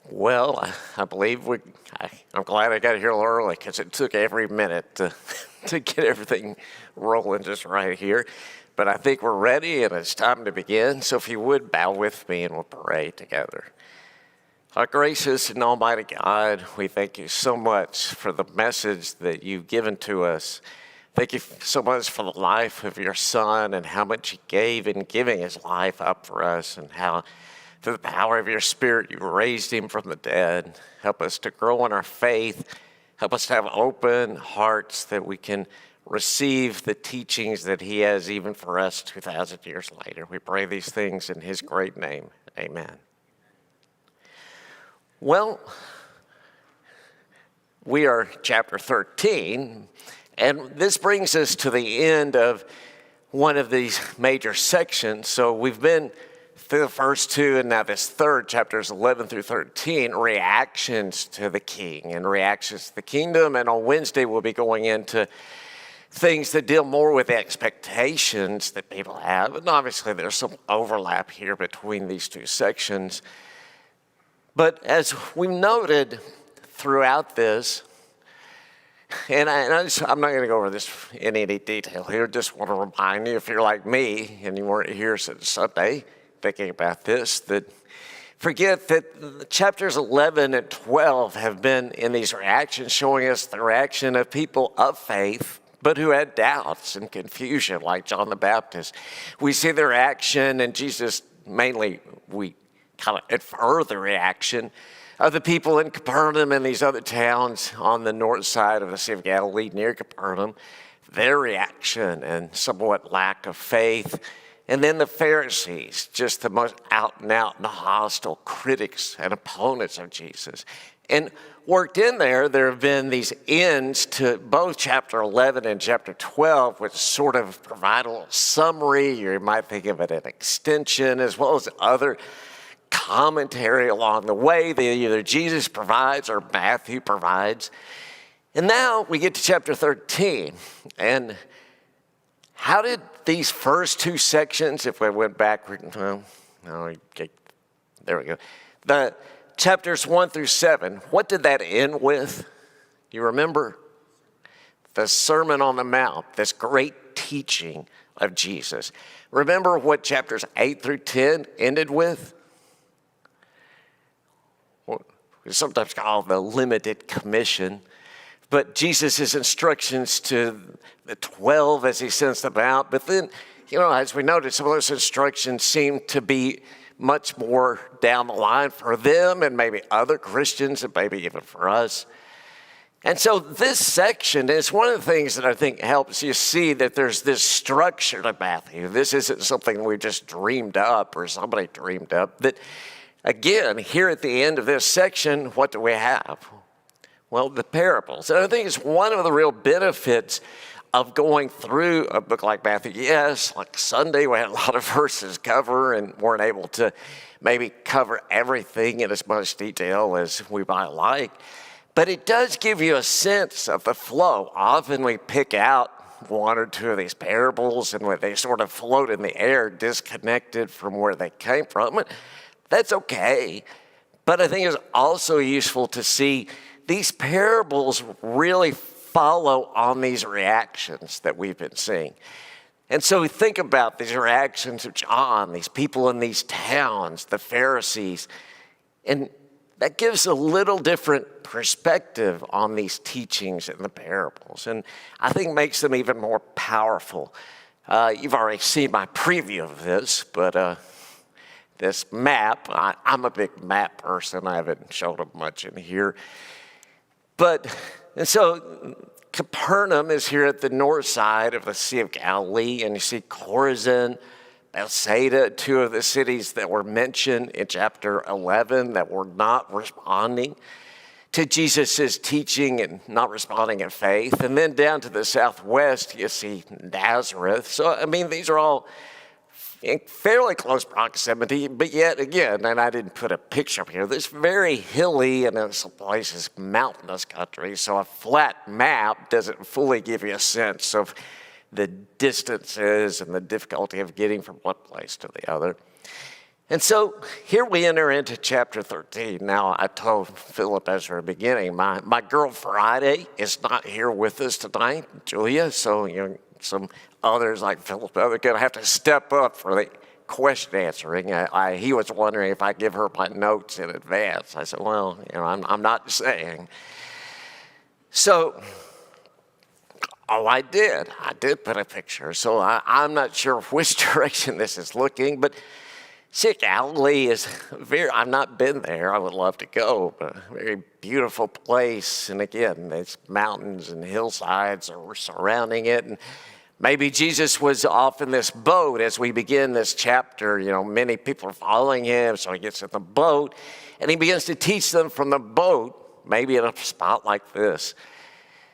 Well, I believe I'm glad I got here a little early because it took every minute to get everything rolling just right here. But I think we're ready and it's time to begin. So if you would bow with me and we'll pray together. Our gracious and almighty God, we thank you so much for the message that you've given to us. Thank you so much for the life of your son and how much he gave in giving his life up for us, and how through the power of your Spirit, you raised him from the dead. Help us to grow in our faith. Help us to have open hearts that we can receive the teachings that he has even for us 2,000 years later. We pray these things in his great name. Amen. Well, we are chapter 13, and this brings us to the end of one of these major sections. So we've been through the first two, and now this third, chapters 11 through 13, reactions to the king and reactions to the kingdom. And on Wednesday, we'll be going into things that deal more with expectations that people have. And obviously, there's some overlap here between these two sections. But as we noted throughout this, and I'm not going to go over this in any detail here. Just want to remind you, if you're like me and you weren't here since Sunday, thinking about this, that forget that chapters 11 and 12 have been in these reactions, showing us the reaction of people of faith, but who had doubts and confusion, like John the Baptist. We see the reaction, and Jesus mainly, we kind of infer the reaction of the people in Capernaum and these other towns on the north side of the Sea of Galilee near Capernaum, their reaction and somewhat lack of faith. And then the Pharisees, just the most out and out and hostile critics and opponents of Jesus. And worked in there have been these ends to both chapter 11 and chapter 12, which sort of provide a little summary. You might think of it an extension, as well as other commentary along the way that either Jesus provides or Matthew provides. And now we get to chapter 13. And how did these first two sections, if we went backward, there we go. The chapters 1 through 7, what did that end with? You remember? The Sermon on the Mount, this great teaching of Jesus. Remember what chapters 8 through 10 ended with? We sometimes call the limited commission, but Jesus' instructions to the 12 as he sends them out. But then, as we noted, some of those instructions seem to be much more down the line for them and maybe other Christians and maybe even for us. And so this section is one of the things that I think helps you see that there's this structure to Matthew. This isn't something we just dreamed up or somebody dreamed up. That, again, here at the end of this section, what do we have? Well, the parables. And I think it's one of the real benefits of going through a book like Matthew. Yes, like Sunday, we had a lot of verses cover and weren't able to maybe cover everything in as much detail as we might like. But it does give you a sense of the flow. Often we pick out one or two of these parables and they sort of float in the air, disconnected from where they came from. That's okay. But I think it's also useful to see these parables really follow on these reactions that we've been seeing. And so we think about these reactions of John, these people in these towns, the Pharisees, and that gives a little different perspective on these teachings in the parables, and I think makes them even more powerful. You've already seen my preview of this, but this map, I'm a big map person. I haven't showed them much in here. And so Capernaum is here at the north side of the Sea of Galilee, and you see Chorazin, Bethsaida, two of the cities that were mentioned in chapter 11 that were not responding to Jesus' teaching and not responding in faith. And then down to the southwest, you see Nazareth. So, these are all in fairly close proximity, but yet again, and I didn't put a picture up here, this very hilly and in some places mountainous country, so a flat map doesn't fully give you a sense of the distances and the difficulty of getting from one place to the other. And so here we enter into chapter 13. Now, I told Philip at the beginning, my girl Friday is not here with us tonight, Julia. So, some others like Philip, they're going to have to step up for the question answering. He was wondering if I give her my notes in advance. I said, well, I'm not saying. So, I did. I did put a picture. So I'm not sure which direction this is looking, but see, Galilee is I've not been there. I would love to go, but a very beautiful place. And again, it's mountains and hillsides are surrounding it. And maybe Jesus was off in this boat as we begin this chapter. Many people are following him, so he gets in the boat and he begins to teach them from the boat, maybe in a spot like this.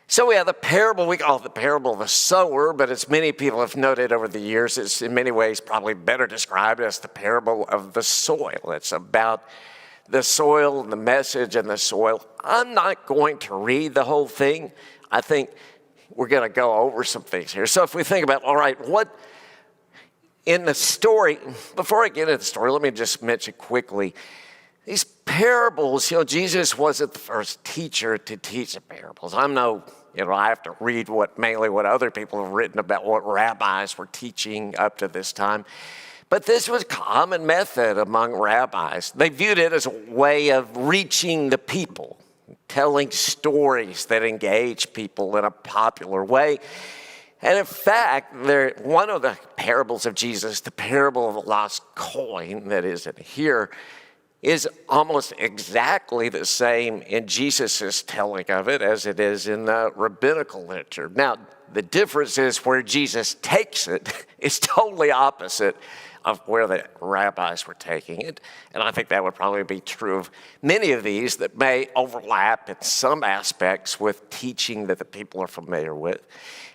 So we have the parable, we call it the parable of the sower, but as many people have noted over the years, it's in many ways probably better described as the parable of the soil. It's about the soil, the message and the soil. I'm not going to read the whole thing. I think we're going to go over some things here. So if we think about, all right, what in the story, before I get into the story, let me just mention quickly, these parables, Jesus wasn't the first teacher to teach the parables. I have to read mainly what other people have written about what rabbis were teaching up to this time. But this was a common method among rabbis. They viewed it as a way of reaching the people, telling stories that engage people in a popular way. And in fact, one of the parables of Jesus, the parable of the lost coin that is in here, is almost exactly the same in Jesus' telling of it as it is in the rabbinical literature. Now, the difference is where Jesus takes it is totally opposite of where the rabbis were taking it. And I think that would probably be true of many of these that may overlap in some aspects with teaching that the people are familiar with.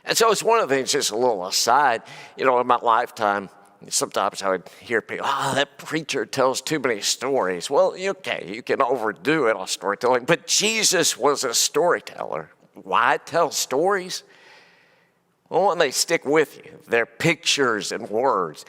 And so it's one of the things, just a little aside, in my lifetime, sometimes I would hear people, that preacher tells too many stories. Well, okay, you can overdo it on storytelling, but Jesus was a storyteller. Why tell stories? Well, they stick with you. They're pictures and words.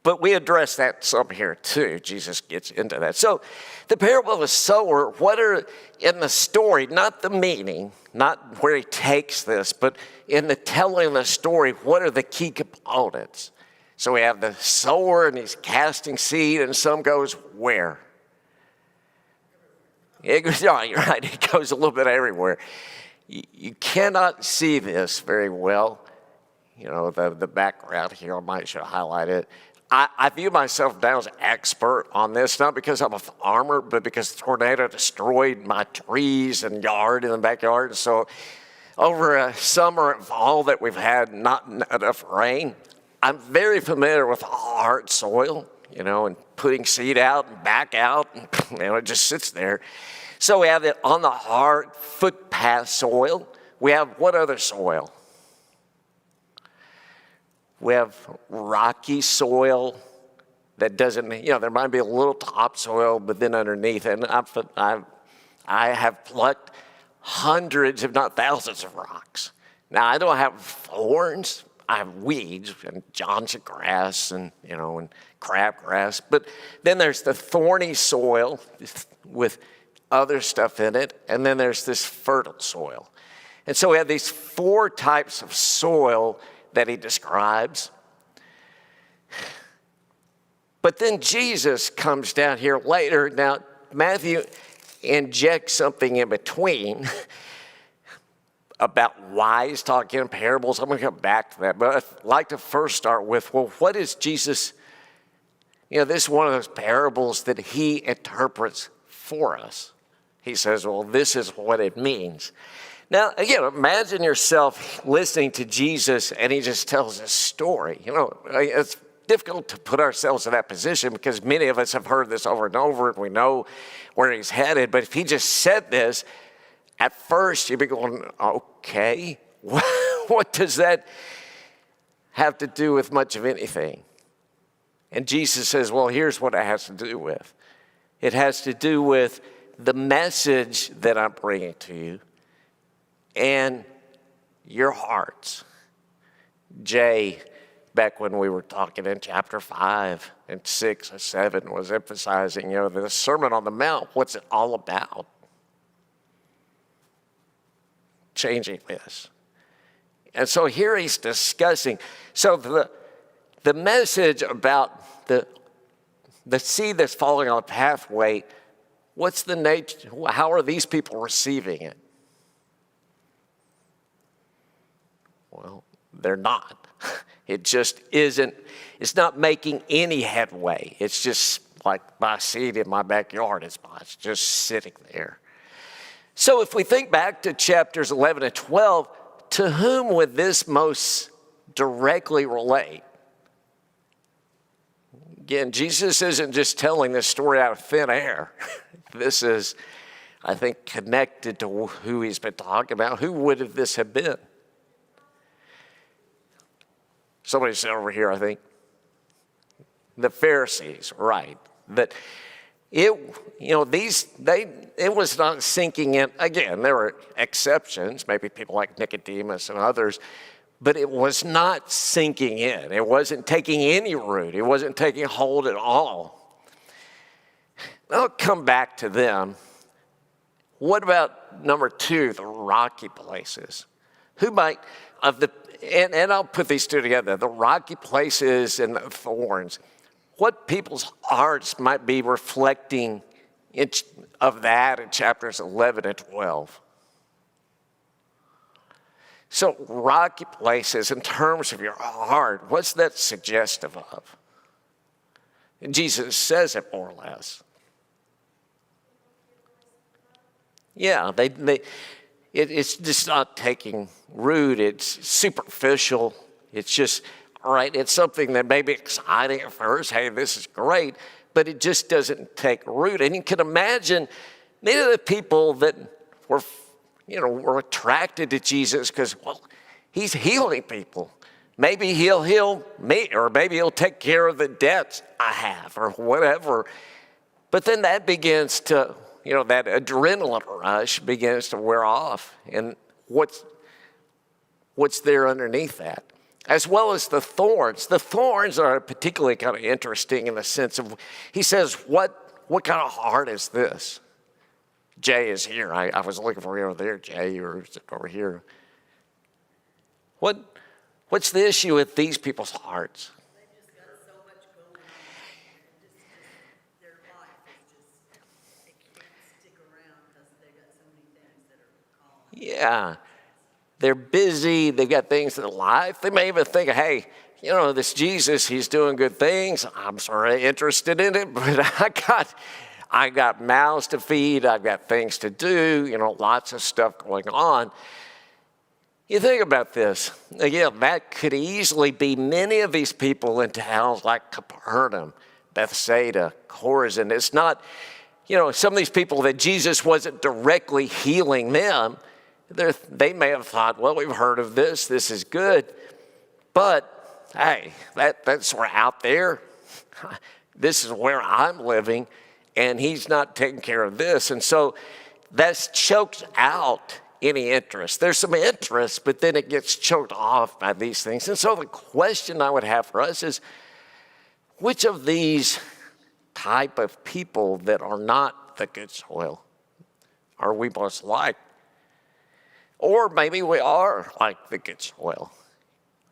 But we address that some here too. Jesus gets into that. So the parable of the sower, what are in the story, not the meaning, not where he takes this, but in the telling of the story, what are the key components? So we have the sower and he's casting seed, and some goes where? You're right, it goes a little bit everywhere. You cannot see this very well. The background here, I might should highlight it. I view myself now as an expert on this, not because I'm a farmer, but because the tornado destroyed my trees and yard in the backyard. So over a summer and fall that we've had not enough rain, I'm very familiar with hard soil, and putting seed out and back out, and, it just sits there. So we have it on the hard footpath soil. We have what other soil? We have rocky soil that doesn't, there might be a little topsoil, but then underneath. And I have plucked hundreds, if not thousands of rocks. Now, I don't have thorns. I have weeds and Johnson grass and crabgrass. But then there's the thorny soil with other stuff in it. And then there's this fertile soil. And so we have these four types of soil that he describes. But then Jesus comes down here later. Now, Matthew injects something in between about why he's talking in parables. I'm going to come back to that. But I'd like to first start with, what is Jesus? This is one of those parables that he interprets for us. He says, this is what it means. Now, again, imagine yourself listening to Jesus and he just tells a story. It's difficult to put ourselves in that position because many of us have heard this over and over and we know where he's headed. But if he just said this, at first you'd be going, okay, what does that have to do with much of anything? And Jesus says, here's what it has to do with. It has to do with the message that I'm bringing to you and your hearts. Jay back when we were talking in chapter 5 and 6 and 7 was emphasizing, the Sermon on the Mount, what's it all about? Changing this. And so here he's discussing, so the message about the seed that's falling on the pathway, what's the nature, how are these people receiving it? Well, they're not. It just isn't, it's not making any headway. It's just like my seed in my backyard. It's just sitting there. So if we think back to chapters 11 and 12, to whom would this most directly relate? Again, Jesus isn't just telling this story out of thin air. This is, I think, connected to who he's been talking about. Who would this have been? Somebody said over here, I think, the Pharisees, right? That it was not sinking in. Again, there were exceptions, maybe people like Nicodemus and others, but it was not sinking in. It wasn't taking any root. It wasn't taking hold at all. I'll come back to them. What about number 2, the rocky places? Who might, and I'll put these two together, the rocky places and the thorns. What people's hearts might be reflecting of that in chapters 11 and 12? So rocky places, in terms of your heart, what's that suggestive of? And Jesus says it more or less. Yeah, it's just not taking root. It's superficial. It's just, all right, it's something that may be exciting at first. Hey, this is great. But it just doesn't take root. And you can imagine many of the people that were attracted to Jesus because, well, he's healing people. Maybe he'll heal me, or maybe he'll take care of the debts I have, or whatever. But then that begins to, that adrenaline rush begins to wear off. And what's there underneath that? As well as the thorns. The thorns are particularly kind of interesting in the sense of, he says, what kind of heart is this? Jay is here. I was looking for you over there, Jay, or is it over here? What's the issue with these people's hearts? They just got so much going on. Their life is just, they can't stick around because they've got so many things that are calling. Yeah. They're busy. They've got things in their life. They may even think, hey, this Jesus, he's doing good things. I'm sort of interested in it, but I got mouths to feed. I've got things to do, lots of stuff going on. You think about this. Again, that could easily be many of these people in towns like Capernaum, Bethsaida, Chorazin. It's not, some of these people that Jesus wasn't directly healing them. They may have thought, well, we've heard of this. This is good. But, hey, that's sort of out there. This is where I'm living, and he's not taking care of this. And so that's choked out any interest. There's some interest, but then it gets choked off by these things. And so the question I would have for us is, which of these type of people that are not the good soil are we most like? Or maybe we are like the good soil.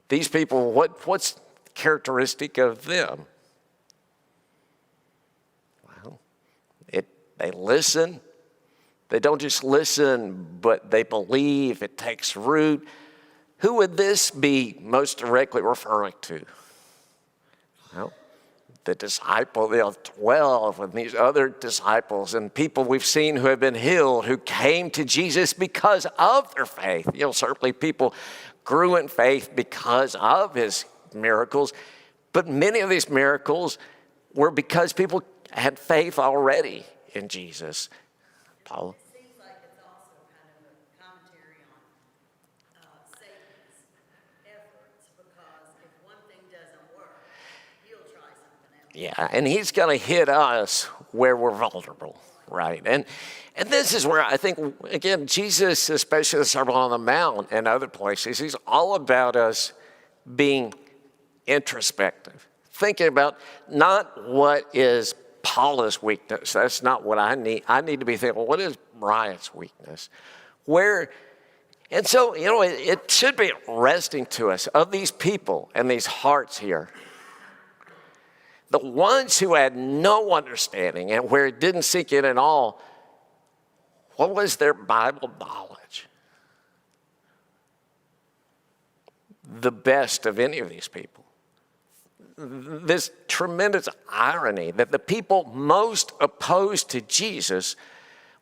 These people, what's characteristic of them? Well, they listen. They don't just listen, but they believe. It takes root. Who would this be most directly referring to? Well, the disciple, the 12, and these other disciples and people we've seen who have been healed, who came to Jesus because of their faith. Certainly people grew in faith because of his miracles, but many of these miracles were because people had faith already in Jesus. Paul? It seems like it's also kind of a commentary on Satan's efforts, because if one thing doesn't work, he'll try something else. Yeah, and he's going to hit us where we're vulnerable, right? And this is where I think, again, Jesus, especially the Sermon on the Mount and other places, he's all about us being introspective, thinking about not what is Paula's weakness. That's not what I need. I need to be thinking, well, what is Brian's weakness? And so, it should be arresting to us of these people and these hearts here. The ones who had no understanding and where it didn't sink in at all, what was their Bible knowledge? The best of any of these people. This tremendous irony that the people most opposed to Jesus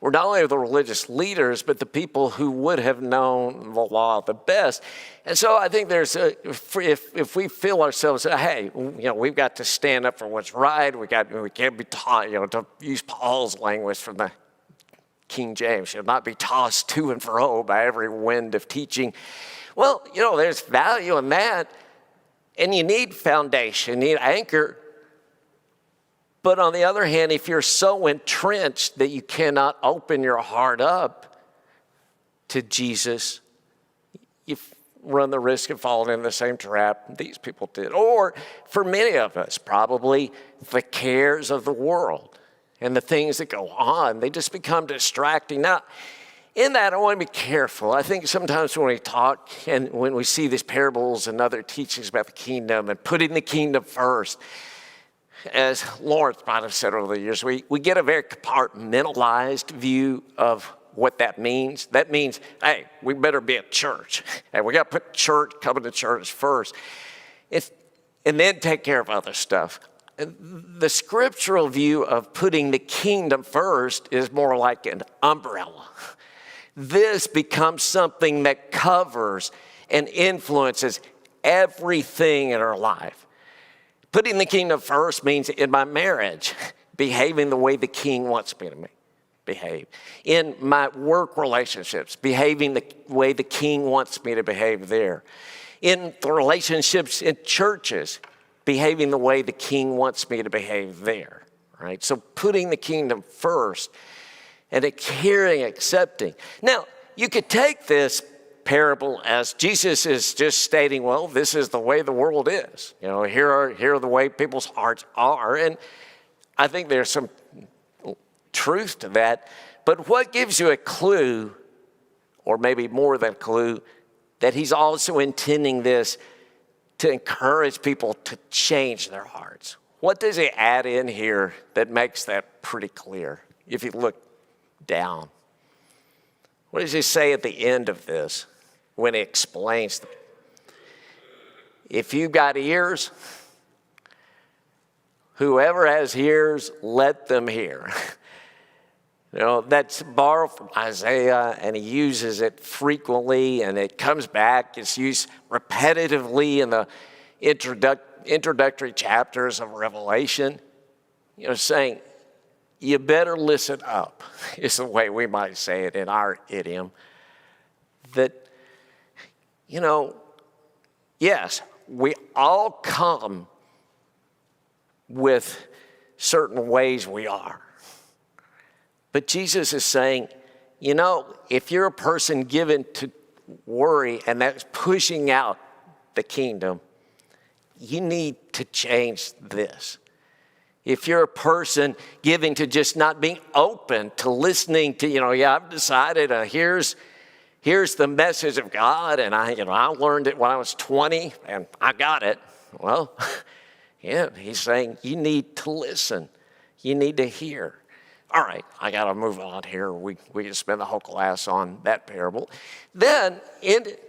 were not only the religious leaders, but the people who would have known the law the best. And so I think if we feel ourselves, hey, we've got to stand up for what's right, we can't be taught, to use Paul's language from the King James, should not be tossed to and fro by every wind of teaching. Well, there's value in that, and you need foundation, you need anchor. But on the other hand, if you're so entrenched that you cannot open your heart up to Jesus, you run the risk of falling in the same trap these people did. Or for many of us, probably the cares of the world and the things that go on, they just become distracting. Now, in that, I want to be careful. I think sometimes when we talk and when we see these parables and other teachings about the kingdom and putting the kingdom first, as Lawrence might have said over the years, we get a very compartmentalized view of what that means. That means, hey, we better be at church. And we got to put coming to church first. And then take care of other stuff. The scriptural view of putting the kingdom first is more like an umbrella. This becomes something that covers and influences everything in our life. Putting the kingdom first means in my marriage, behaving the way the king wants me to behave. In my work relationships, behaving the way the king wants me to behave there. In the relationships in churches, behaving the way the king wants me to behave there. Right? So putting the kingdom first and hearing, accepting. Now, you could take this parable as Jesus is just stating, well, this is the way the world is. Here are the way people's hearts are. And I think there's some truth to that. But what gives you a clue, or maybe more than a clue, that he's also intending this to encourage people to change their hearts? What does he add in here that makes that pretty clear if you look down? What does he say at the end of this when he explains? If you've got ears, whoever has ears, let them hear. That's borrowed from Isaiah, and he uses it frequently, and it comes back. It's used repetitively in the introductory chapters of Revelation, saying, you better listen up, is the way we might say it in our idiom. That, yes, we all come with certain ways we are. But Jesus is saying, if you're a person given to worry and that's pushing out the kingdom, you need to change this. If you're a person giving to just not being open to listening to, I've decided here's the message of God, and I learned it when I was 20 and I got it. Well, yeah, he's saying you need to listen. You need to hear. All right, I got to move on here. We can spend the whole class on that parable. Then,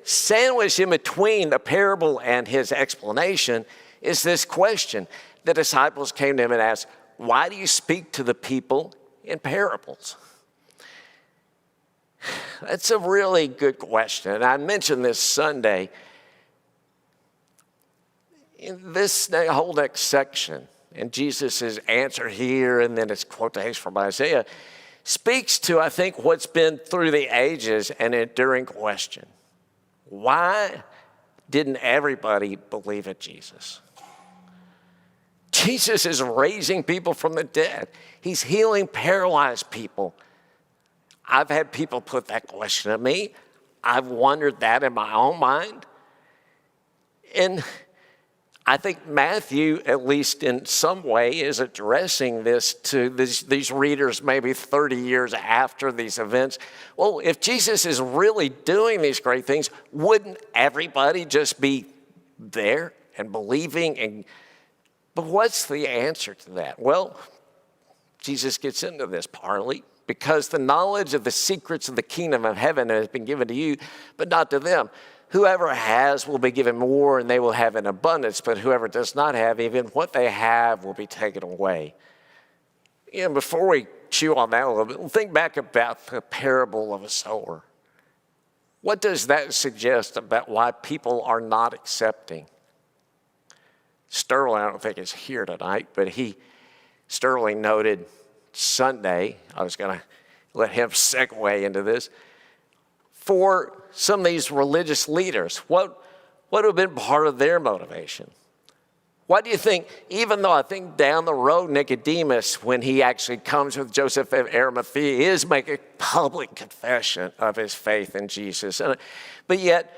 sandwiched in between the parable and his explanation is this question. The disciples came to him and asked, why do you speak to the people in parables? That's a really good question. And I mentioned this Sunday. In this whole next section, and Jesus' answer here, and then his quotation from Isaiah, speaks to, I think, what's been through the ages an enduring question. Why didn't everybody believe in Jesus? Jesus is raising people from the dead. He's healing paralyzed people. I've had people put that question to me. I've wondered that in my own mind. And I think Matthew, at least in some way, is addressing this to these readers maybe 30 years after these events. Well, if Jesus is really doing these great things, wouldn't everybody just be there and believing? But what's the answer to that? Well, Jesus gets into this partly because the knowledge of the secrets of the kingdom of heaven has been given to you, but not to them. Whoever has will be given more, and they will have in abundance, but whoever does not have, even what they have will be taken away. Before we chew on that a little bit, think back about the parable of a sower. What does that suggest about why people are not accepting? Sterling, I don't think is here tonight, but Sterling noted Sunday, I was going to let him segue into this, for some of these religious leaders, what would have been part of their motivation? Why do you think, even though I think down the road Nicodemus, when he actually comes with Joseph of Arimathea, is making a public confession of his faith in Jesus. But yet,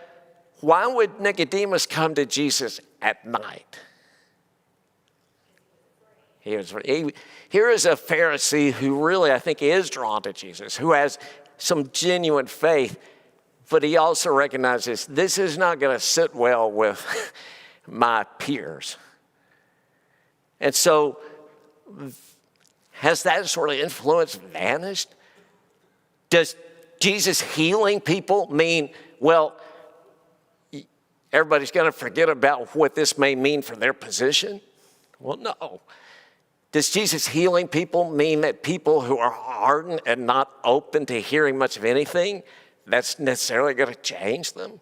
why would Nicodemus come to Jesus at night? Here is a Pharisee who really, I think, is drawn to Jesus, who has some genuine faith, but he also recognizes this is not going to sit well with my peers. And so, has that sort of influence vanished? Does Jesus healing people mean, well, everybody's going to forget about what this may mean for their position? Well, no. Does Jesus healing people mean that people who are hardened and not open to hearing much of anything, that's necessarily going to change them?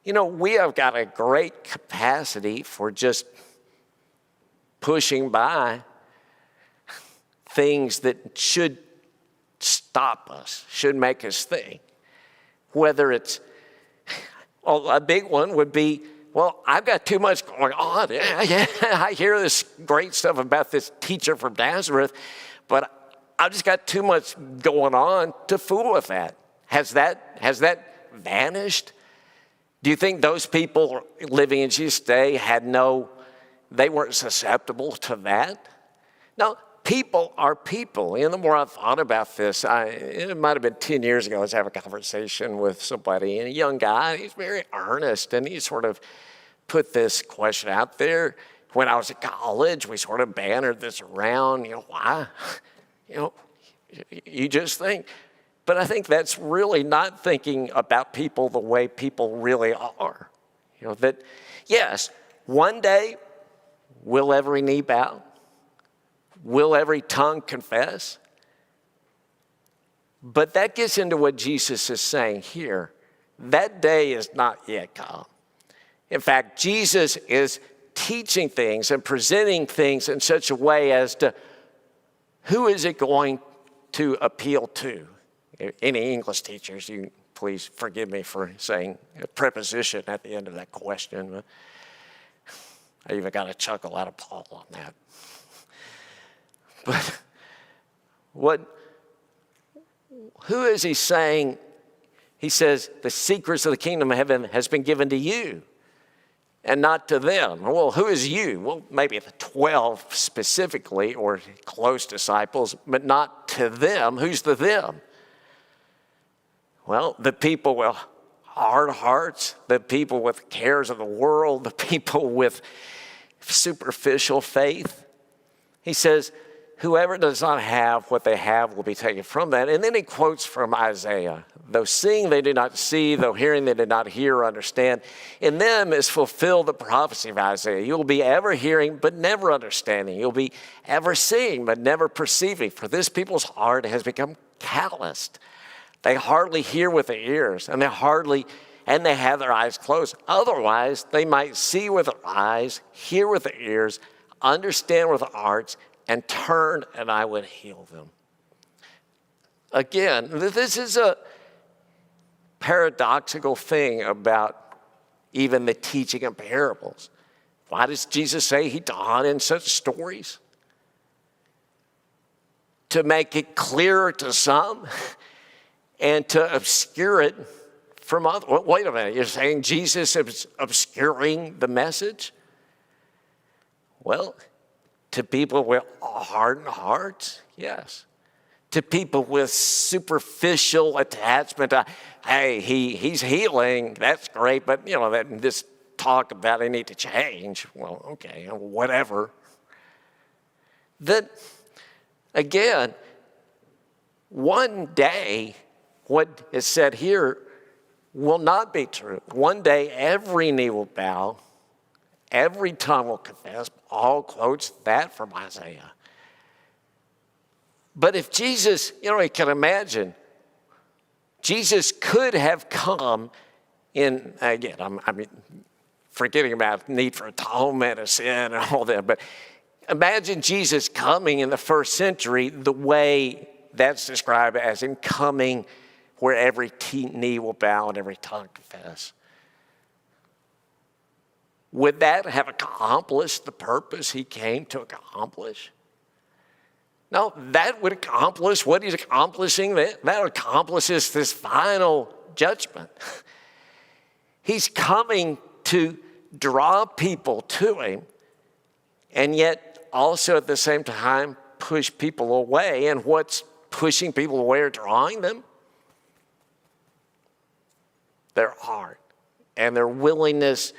We have got a great capacity for just pushing by things that should stop us, should make us think. Whether it's, a big one would be, well, I've got too much going on. Yeah, I hear this great stuff about this teacher from Nazareth, but I've just got too much going on to fool with that. Has that vanished? Do you think those people living in Jesus' day they weren't susceptible to that? No, people are people. And the more I thought about this, it might have been 10 years ago, I was having a conversation with somebody, and a young guy, he's very earnest, and he sort of put this question out there. When I was at college, we sort of bannered this around, why? You just think. But I think that's really not thinking about people the way people really are. That, yes, one day, will every knee bow? Will every tongue confess? But that gets into what Jesus is saying here. That day is not yet come. In fact, Jesus is teaching things and presenting things in such a way as to who is it going to appeal to? Any English teachers, you please forgive me for saying a preposition at the end of that question. But I even got a chuckle out of Paul on that. But who is he saying? He says, the secrets of the kingdom of heaven has been given to you and not to them. Well, who is you? Well, maybe the 12 specifically or close disciples, but not to them. Who's the them? Well, the people with hard hearts, the people with cares of the world, the people with superficial faith. He says, whoever does not have what they have will be taken from that. And then he quotes from Isaiah. Though seeing they did not see, though hearing they did not hear or understand, in them is fulfilled the prophecy of Isaiah. You will be ever hearing, but never understanding. You'll be ever seeing, but never perceiving. For this people's heart has become calloused. They hardly hear with their ears, and they have their eyes closed. Otherwise, they might see with their eyes, hear with their ears, understand with their hearts, and turn, and I would heal them. Again, this is a paradoxical thing about even the teaching of parables. Why does Jesus say he taught in such stories? To make it clearer to some and to obscure it from other. Wait a minute, you're saying Jesus is obscuring the message? Well, to people with hardened hearts, yes. To people with superficial attachment, hey, he's healing, that's great, but this talk about I need to change, well, okay, whatever. That, again, one day, what is said here will not be true. One day, every knee will bow, every tongue will confess. Paul quotes that from Isaiah. But if Jesus, you can imagine, Jesus could have come in, again, I mean, forgetting about need for atonement of sin and all that, but imagine Jesus coming in the first century the way that's described as him coming where every knee will bow and every tongue confess. Would that have accomplished the purpose he came to accomplish? No, that would accomplish what he's accomplishing. That accomplishes this final judgment. He's coming to draw people to him, and yet also at the same time push people away. And what's pushing people away or drawing them? Their heart and their willingness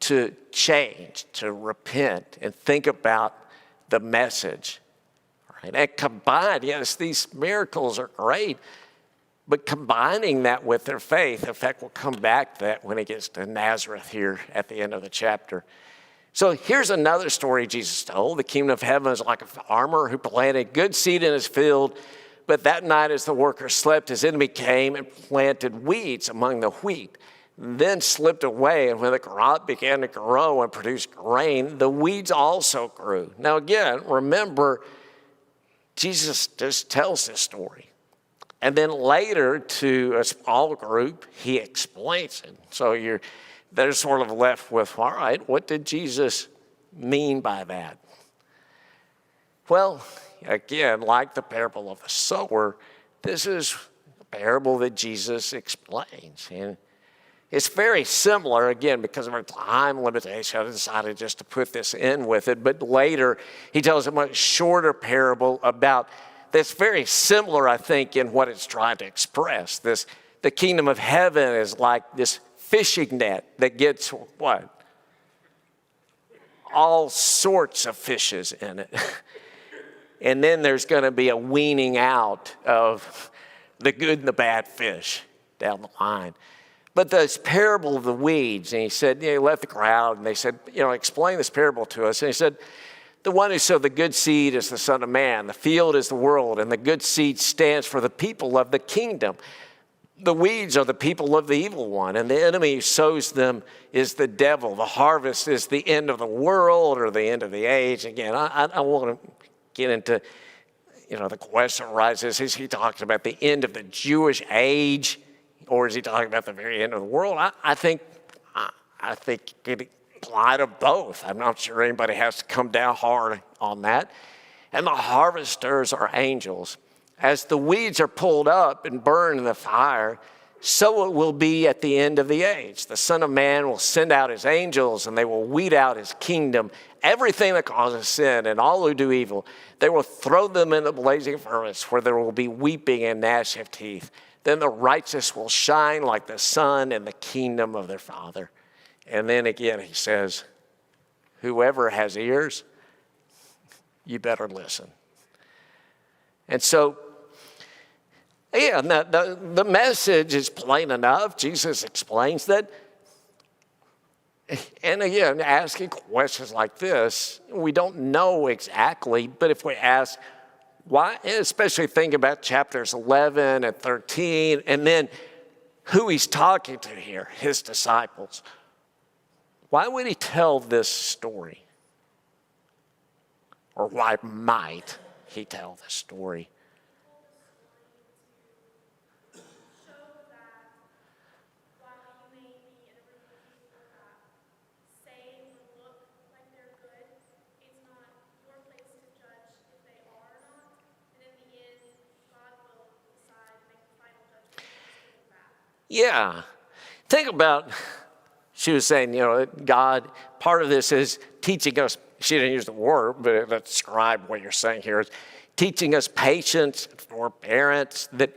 to change, to repent, and think about the message. Right? And combined, yes, these miracles are great, but combining that with their faith, in fact, we'll come back to that when it gets to Nazareth here at the end of the chapter. So here's another story Jesus told. The kingdom of heaven is like a farmer who planted good seed in his field, but that night as the workers slept, his enemy came and planted weeds among the wheat, then slipped away, and when the crop began to grow and produce grain, the weeds also grew. Now again, remember, Jesus just tells this story. And then later to a small group, he explains it. So they're sort of left with, all right, what did Jesus mean by that? Well, again, like the parable of the sower, this is a parable that Jesus explains. And it's very similar, again, because of our time limitation, I decided just to put this in with it. But later, he tells a much shorter parable about that's very similar, I think, in what it's trying to express. The kingdom of heaven is like this fishing net that gets what? All sorts of fishes in it. And then there's going to be a weaning out of the good and the bad fish down the line. But this parable of the weeds, and he said, he left the crowd, and they said, explain this parable to us. And he said, the one who sowed the good seed is the Son of Man. The field is the world, and the good seed stands for the people of the kingdom. The weeds are the people of the evil one, and the enemy who sows them is the devil. The harvest is the end of the world or the end of the age. Again, I want to get into, the question arises, is he talking about the end of the Jewish age, or is he talking about the very end of the world? I think it could apply to both. I'm not sure anybody has to come down hard on that. And the harvesters are angels. As the weeds are pulled up and burned in the fire, so it will be at the end of the age. The Son of Man will send out his angels, and they will weed out his kingdom, everything that causes sin and all who do evil. They will throw them in the blazing furnace, where there will be weeping and gnashing of teeth. Then the righteous will shine like the sun in the kingdom of their Father. And then again, he says, whoever has ears, you better listen. And so, yeah, the message is plain enough. Jesus explains that. And again, asking questions like this, we don't know exactly, but if we ask, why, especially think about chapters 11 and 13, and then who he's talking to here, his disciples. Why would he tell this story? Or why might he tell this story? Yeah, Think about, she was saying, God, part of this is teaching us, she didn't use the word, but it described what you're saying here, is teaching us patience, forbearance, that,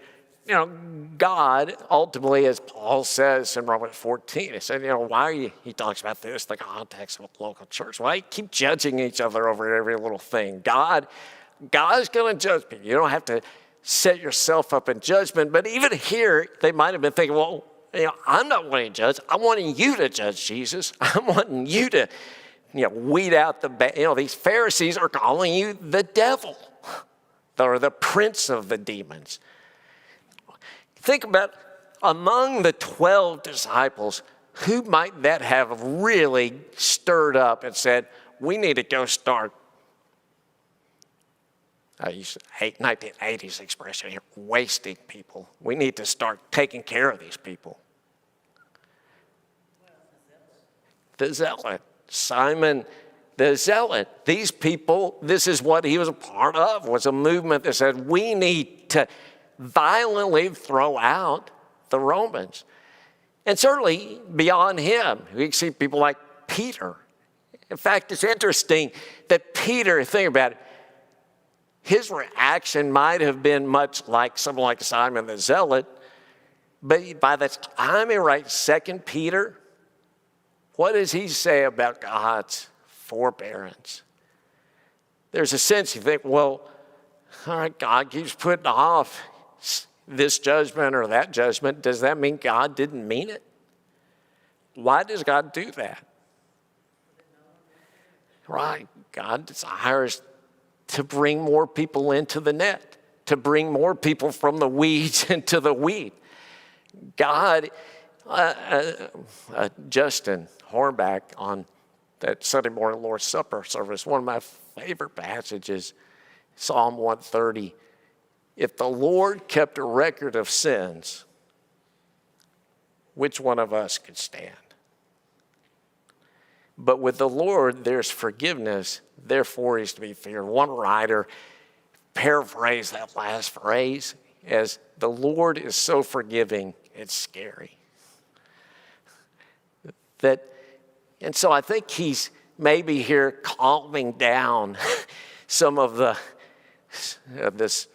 God ultimately, as Paul says in Romans 14, he said, why are you, he talks about this, the context of a local church. Why keep judging each other over every little thing? God is going to judge people. You don't have to set yourself up in judgment. But even here, they might have been thinking, well, I'm not wanting to judge. I'm wanting you to judge, Jesus. I'm wanting you to, weed out the bad. These Pharisees are calling you the devil or the prince of the demons. Think about among the 12 disciples, who might that have really stirred up and said, we need to go start, I use 1980s expression here, wasting people. We need to start taking care of these people. The zealot, Simon the zealot. These people, this is what he was a part of, was a movement that said we need to violently throw out the Romans. And certainly beyond him, we see people like Peter. In fact, it's interesting that Peter, think about it, his reaction might have been much like someone like Simon the Zealot, but by the time he writes 2 Peter, what does he say about God's forbearance? There's a sense you think, well, all right, God keeps putting off this judgment or that judgment. Does that mean God didn't mean it? Why does God do that? Right, God desires to bring more people into the net, to bring more people from the weeds into the wheat. God, Justin Hornback on that Sunday morning Lord's Supper service, one of my favorite passages, Psalm 130. If the Lord kept a record of sins, which one of us could stand? But with the Lord, there's forgiveness, therefore he's to be feared. One writer paraphrased that last phrase as, the Lord is so forgiving, it's scary. And so I think he's maybe here calming down some of this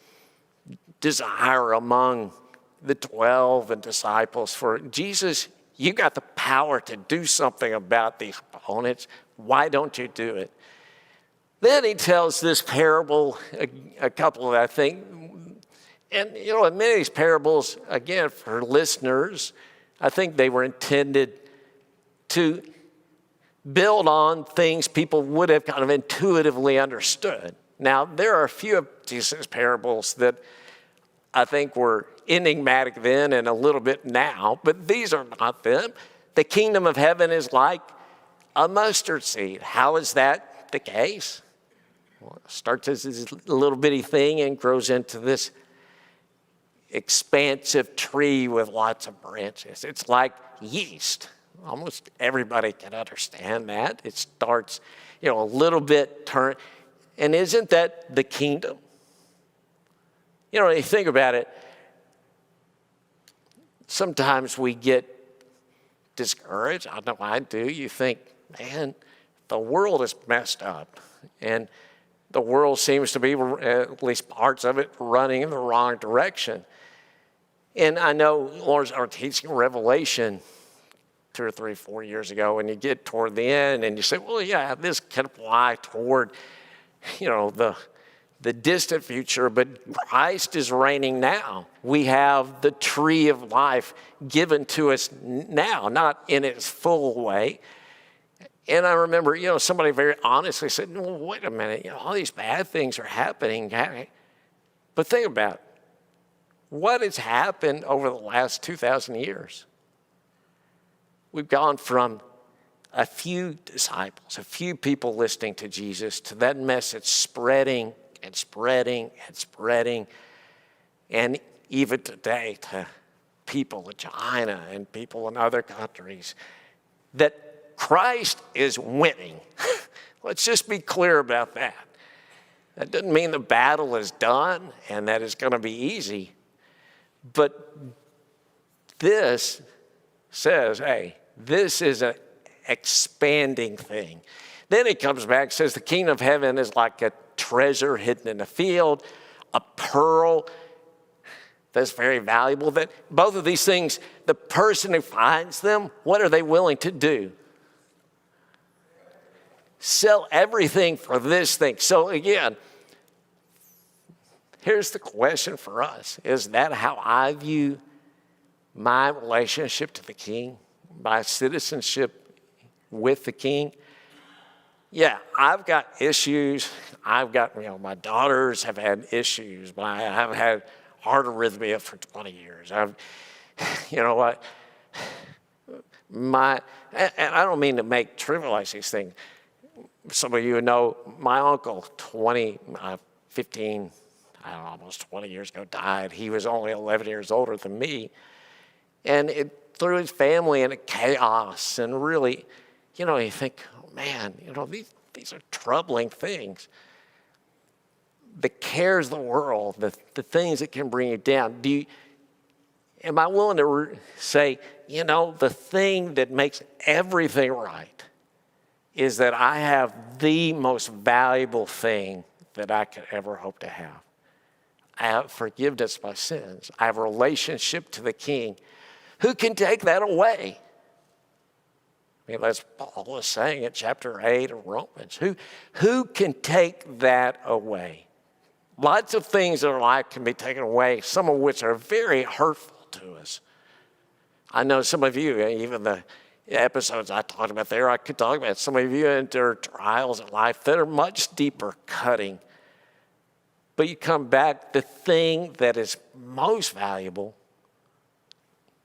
desire among the 12 and disciples for Jesus. You got the power to do something about these opponents. Why don't you do it? Then he tells this parable, a couple of, I think, and in many of these parables, again, for listeners, I think they were intended to build on things people would have kind of intuitively understood. Now, there are a few of Jesus' parables that I think were enigmatic then and a little bit now, but these are not them. The kingdom of heaven is like a mustard seed. How is that the case? Well, it starts as this little bitty thing and grows into this expansive tree with lots of branches. It's like yeast. Almost everybody can understand that. It starts, a little bit turn. And isn't that the kingdom? When you think about it, sometimes we get discouraged. I know I do. You think, man, the world is messed up. And the world seems to be, at least parts of it, running in the wrong direction. And I know Lord's our teaching Revelation 2 or 3, 4 years ago, and you get toward the end and you say, well, yeah, this can apply toward, the distant future, but Christ is reigning now. We have the tree of life given to us now, not in its full way. And I remember, somebody very honestly said, well, wait a minute, all these bad things are happening. But think about it. What has happened over the last 2,000 years? We've gone from a few disciples, a few people listening to Jesus, to that message spreading and spreading and spreading. And even today to people in China and people in other countries, that Christ is winning. Let's just be clear about that. That doesn't mean the battle is done and that it's going to be easy. But this says, hey, this is an expanding thing. Then he comes back and says the kingdom of heaven is like a treasure hidden in a field, a pearl that's very valuable. That both of these things, the person who finds them, what are they willing to do? Sell everything for this thing. So again, here's the question for us. Is that how I view my relationship to the King, my citizenship with the King? Yeah, I've got issues. I've got, my daughters have had issues. I've had heart arrhythmia for 20 years. You know what? And I don't mean to make trivialize these things. Some of you know my uncle, 15, almost 20 years ago, died. He was only 11 years older than me. And it threw his family into chaos. And really, you think, oh man, these are troubling things. The cares of the world, the things that can bring you down. Am I willing to say, the thing that makes everything right is that I have the most valuable thing that I could ever hope to have. I have forgiveness of my sins. I have a relationship to the King. Who can take that away? That's Paul is saying in chapter 8 of Romans. Who can take that away? Lots of things in our life can be taken away, some of which are very hurtful to us. I know some of you, even the episodes I talked about there, I could talk about some of you endure trials in life that are much deeper cutting. But you come back, the thing that is most valuable,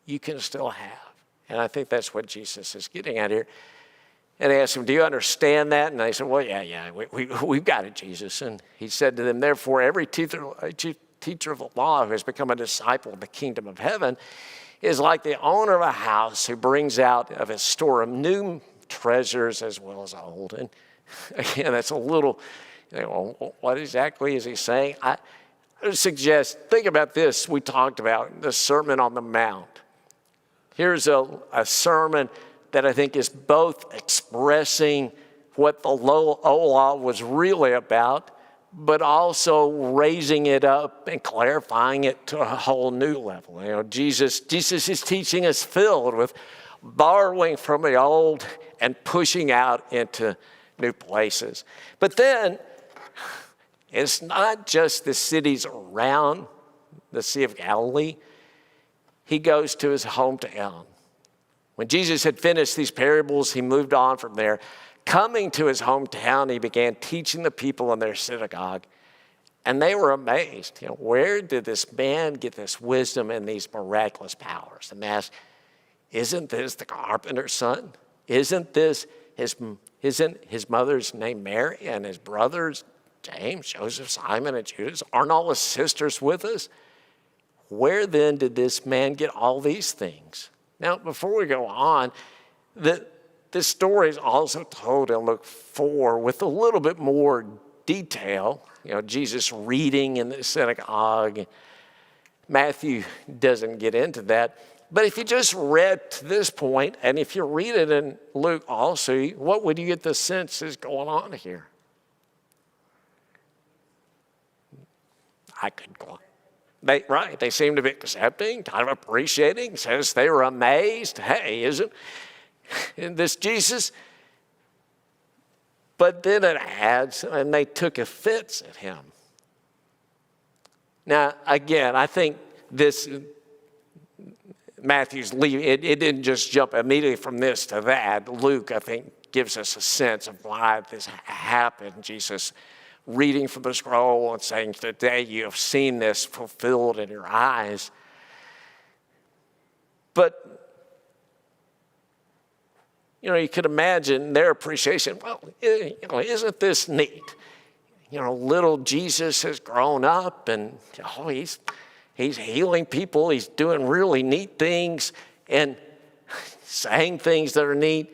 you can still have. And I think that's what Jesus is getting at here. And they asked him, do you understand that? And they said, well, yeah, we've got it, Jesus. And he said to them, therefore, every teacher of the law who has become a disciple of the kingdom of heaven is like the owner of a house who brings out of his storeroom new treasures as well as old. And again, that's a little, what exactly is he saying? I would suggest, think about this. We talked about the Sermon on the Mount. Here's a sermon that I think is both expressing what the old law was really about, but also raising it up and clarifying it to a whole new level. Jesus' teaching is filled with borrowing from the old and pushing out into new places. But then, it's not just the cities around the Sea of Galilee. He goes to his hometown. When Jesus had finished these parables, he moved on from there. Coming to his hometown, he began teaching the people in their synagogue. And they were amazed. Where did this man get this wisdom and these miraculous powers? And they asked, isn't this the carpenter's son? Isn't his mother's name Mary and his brothers James, Joseph, Simon, and Judas? Aren't all his sisters with us? Where then did this man get all these things? Now, before we go on, this story is also told in Luke 4 with a little bit more detail. Jesus reading in the synagogue. Matthew doesn't get into that. But if you just read to this point, and if you read it in Luke also, what would you get the sense is going on here? I could go on. They seem to be accepting, kind of appreciating, says they were amazed. Hey, isn't this Jesus? But then it adds, and they took offense at him. Now, again, I think this, Matthew's leaving, it didn't just jump immediately from this to that. Luke, I think, gives us a sense of why this happened. Jesus reading from the scroll and saying, today you have seen this fulfilled in your eyes. But, you could imagine their appreciation. Well, isn't this neat? Little Jesus has grown up and he's healing people. He's doing really neat things and saying things that are neat.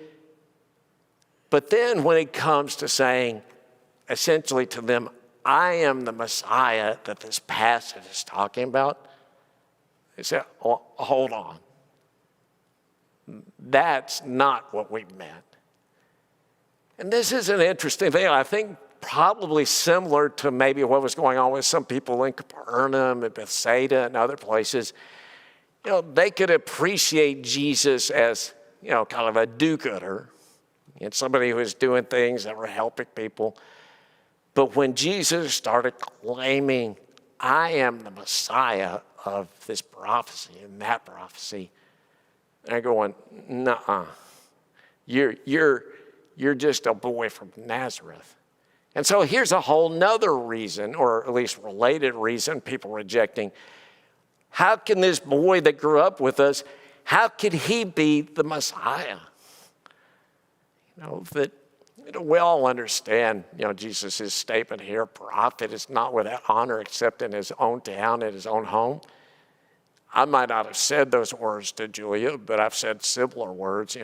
But then when it comes to saying, essentially to them, I am the Messiah that this passage is talking about, they say, oh, hold on. That's not what we meant. And this is an interesting thing. I think probably similar to maybe what was going on with some people in Capernaum and Bethsaida and other places. They could appreciate Jesus as, kind of a do-gooder and somebody who was doing things that were helping people. But when Jesus started claiming, I am the Messiah of this prophecy and that prophecy, they're going, nuh-uh. You're just a boy from Nazareth. And so here's a whole nother reason, or at least related reason, people rejecting. How can this boy that grew up with us, how could he be the Messiah? We all understand, Jesus' statement here, prophet is not without honor except in his own town, in his own home. I might not have said those words to Julia, but I've said similar words,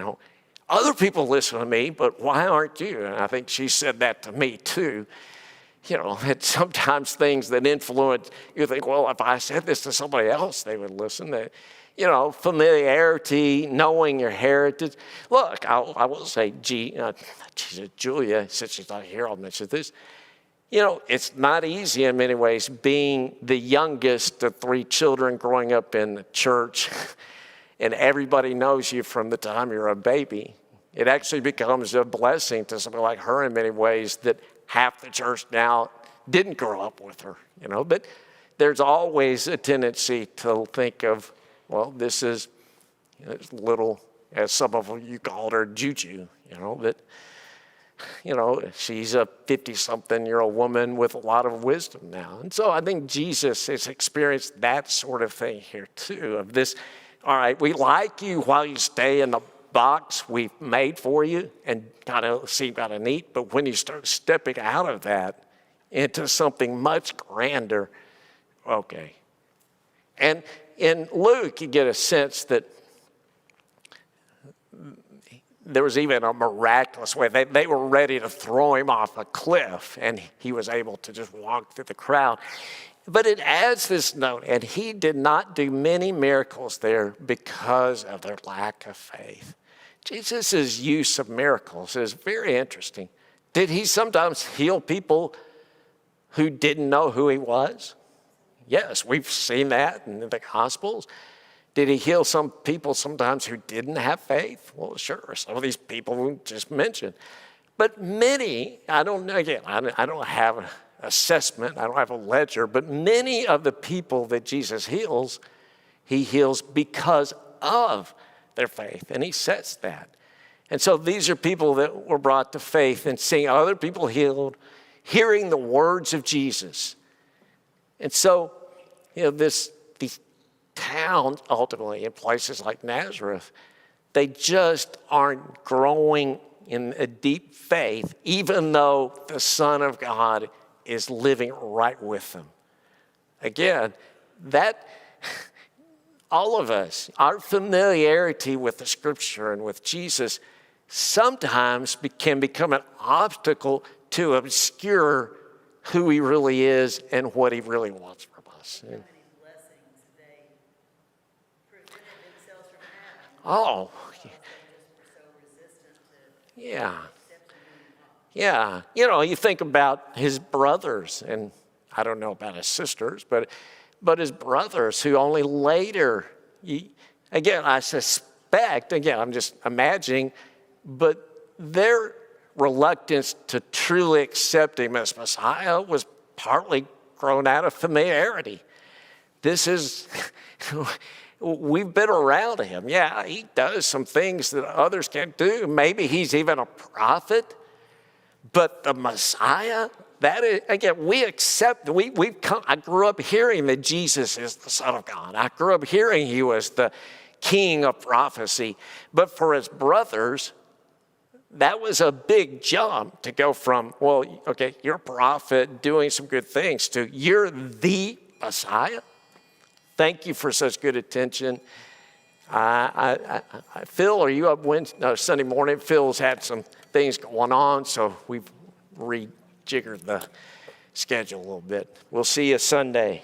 Other people listen to me, but why aren't you? And I think she said that to me too. That sometimes things that influence, you think, well, if I said this to somebody else, they would listen. Familiarity, knowing your heritage. Look, I will say, Julia, since she's not here, I'll mention this. It's not easy in many ways being the youngest of 3 children growing up in the church, and everybody knows you from the time you're a baby. It actually becomes a blessing to somebody like her in many ways that half the church now didn't grow up with her, But there's always a tendency to think of, well, this is little, as some of you called her, Juju, that, she's a 50-something-year-old woman with a lot of wisdom now. And so I think Jesus has experienced that sort of thing here too, of this, all right, we like you while you stay in the box we've made for you and kind of seem kind of neat, but when you start stepping out of that into something much grander, okay. And in Luke, you get a sense that there was even a miraculous way. They were ready to throw him off a cliff, and he was able to just walk through the crowd. But it adds this note, and he did not do many miracles there because of their lack of faith. Jesus' use of miracles is very interesting. Did he sometimes heal people who didn't know who he was? Yes, we've seen that in the Gospels. Did he heal some people sometimes who didn't have faith? Well, sure, some of these people we just mentioned. But many, I don't know, again, I don't have an assessment, I don't have a ledger, but many of the people that Jesus heals, he heals because of their faith, and he says that. And so these are people that were brought to faith and seeing other people healed, hearing the words of Jesus. And so, these towns, ultimately, in places like Nazareth, they just aren't growing in a deep faith, even though the Son of God is living right with them. Again, all of us, our familiarity with the Scripture and with Jesus sometimes can become an obstacle to obscure who he really is and what he really wants from us. How many blessings they prevented themselves from having? Oh, They just were so resistant to yeah. accepting who he was. Yeah. You think about his brothers, and I don't know about his sisters, but his brothers who only later, again, I suspect, again, I'm just imagining, but their reluctance to truly accept him as Messiah was partly grown out of familiarity. We've been around him. Yeah, he does some things that others can't do. Maybe he's even a prophet, but the Messiah, that is, again, we accept, I grew up hearing that Jesus is the Son of God. I grew up hearing he was the king of prophecy. But for his brothers, that was a big jump to go from, well, okay, you're a prophet doing some good things, to you're the Messiah. Thank you for such good attention. Phil, are you up Sunday morning? Phil's had some things going on, so we've rejiggered the schedule a little bit. We'll see you Sunday.